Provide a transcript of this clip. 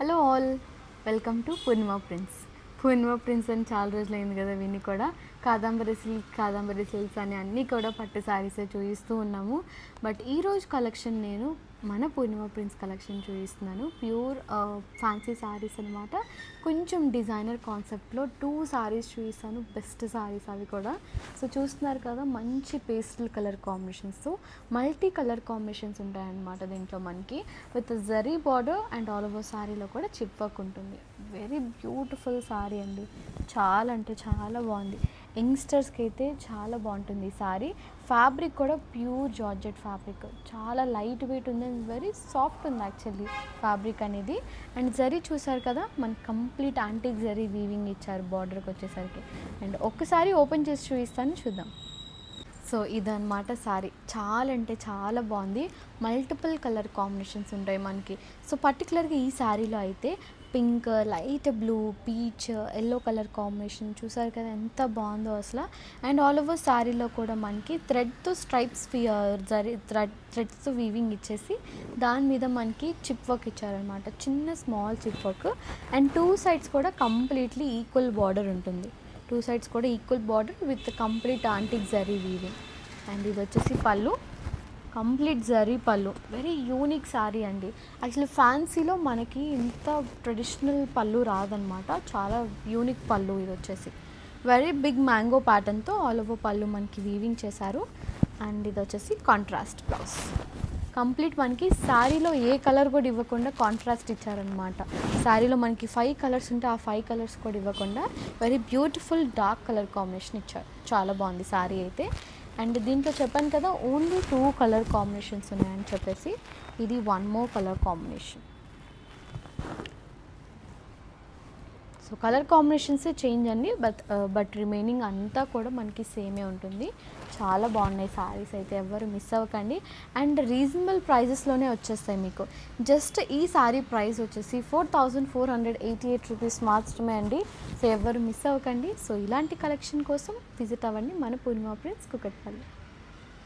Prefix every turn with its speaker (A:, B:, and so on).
A: Hello all, welcome to Purnima prince. Purnima prince అని చాలా రోజులైంది కదా విని కూడా. కాదంబరి సిల్క్స్ అని అన్నీ కూడా పట్టు శారీసే చూపిస్తూ ఉన్నాము. బట్ ఈరోజు కలెక్షన్ నేను మన పూర్ణిమ ప్రిన్స్ కలెక్షన్ చూపిస్తున్నాను. ప్యూర్ ఫ్యాన్సీ శారీస్ అనమాట. కొంచెం డిజైనర్ కాన్సెప్ట్లో 2 శారీస్ చూపిస్తాను. బెస్ట్ శారీస్ అవి కూడా. సో చూస్తున్నారు కదా, మంచి పేస్టల్ కలర్ కాంబినేషన్స్తో మల్టీ కలర్ కాంబినేషన్స్ ఉంటాయన్నమాట దీంట్లో మనకి. With zari border and all over శారీలో కూడా చిప్ వర్క్ ఉంటుంది. వెరీ బ్యూటిఫుల్ శారీ అండి. చాలా అంటే చాలా బాగుంది. యంగ్స్టర్స్కి అయితే చాలా బాగుంటుంది ఈ శారీ. ఫ్యాబ్రిక్ కూడా ప్యూర్ జార్జెట్ ఫ్యాబ్రిక్, చాలా లైట్ వెయిట్ ఉంది అండ్ వెరీ సాఫ్ట్ ఉంది యాక్చువల్లీ ఫ్యాబ్రిక్ అనేది. అండ్ జరీ చూసారు కదా, మనకి కంప్లీట్ యాంటిక్ జరీ వీవింగ్ ఇచ్చారు బార్డర్కి వచ్చేసరికి. అండ్ ఒక్కసారి ఓపెన్ చేసి చూపిస్తాను, చూద్దాం. సో ఇదన్నమాట శారీ. చాలా అంటే చాలా బాగుంది. మల్టిపుల్ కలర్ కాంబినేషన్స్ ఉంటాయి మనకి. సో పర్టికులర్గా ఈ శారీలో అయితే pink, light blue, peach, yellow colour combination చూసారు కదా ఎంత బాగుందో అసలు. అండ్ ఆల్ ఓవర్ శారీలో కూడా మనకి థ్రెడ్తో స్ట్రైప్స్ థ్రెడ్స్తో వీవింగ్ ఇచ్చేసి దాని మీద మనకి చిప్ వర్క్ ఇచ్చారనమాట. చిన్న small chip work. And 2 sides కూడా కంప్లీట్లీ ఈక్వల్ బార్డర్ ఉంటుంది. 2 సైడ్స్ కూడా equal border with complete antique zari weaving. And ఇది వచ్చేసి పళ్ళు, కంప్లీట్ జరీ పళ్ళు. వెరీ యూనిక్ శారీ అండి. యాక్చువల్లీ ఫ్యాన్సీలో మనకి ఇంత ట్రెడిషనల్ పళ్ళు రాదనమాట. చాలా యూనిక్ పళ్ళు ఇది వచ్చేసి. వెరీ బిగ్ మ్యాంగో ప్యాటర్న్తో ఆల్ ఓవర్ పళ్ళు మనకి వీవింగ్ చేశారు. అండ్ ఇది వచ్చేసి కాంట్రాస్ట్ బ్లౌజ్. కంప్లీట్ మనకి శారీలో ఏ కలర్ కూడా ఇవ్వకుండా కాంట్రాస్ట్ ఇచ్చారనమాట. శారీలో మనకి 5 కలర్స్ ఉంటే ఆ 5 కలర్స్ కూడా ఇవ్వకుండా very beautiful dark colour combination ఇచ్చారు. చాలా బాగుంది శారీ అయితే. అండ్ దీంట్లో చెప్పాను కదా ఓన్లీ 2 కలర్ కాంబినేషన్స్ ఉన్నాయని చెప్పేసి, ఇది 1 more colour combination. So colour కాంబినేషన్సే చేంజ్ అండి, బట్ రిమైనింగ్ అంతా కూడా మనకి సేమే ఉంటుంది. చాలా బాగున్నాయి శారీస్ అయితే, ఎవరు మిస్ అవ్వకండి. అండ్ రీజనబుల్ ప్రైజెస్లోనే వచ్చేస్తాయి మీకు. జస్ట్ ఈ శారీ ప్రైస్ వచ్చేసి 4488 రూపీస్ మాత్రమే అండి. సో ఎవరు మిస్ అవ్వకండి. సో ఇలాంటి కలెక్షన్ కోసం విజిట్ అవ్వండి మన పూర్ణిమ ప్రిన్స్ కుకట్పల్లి.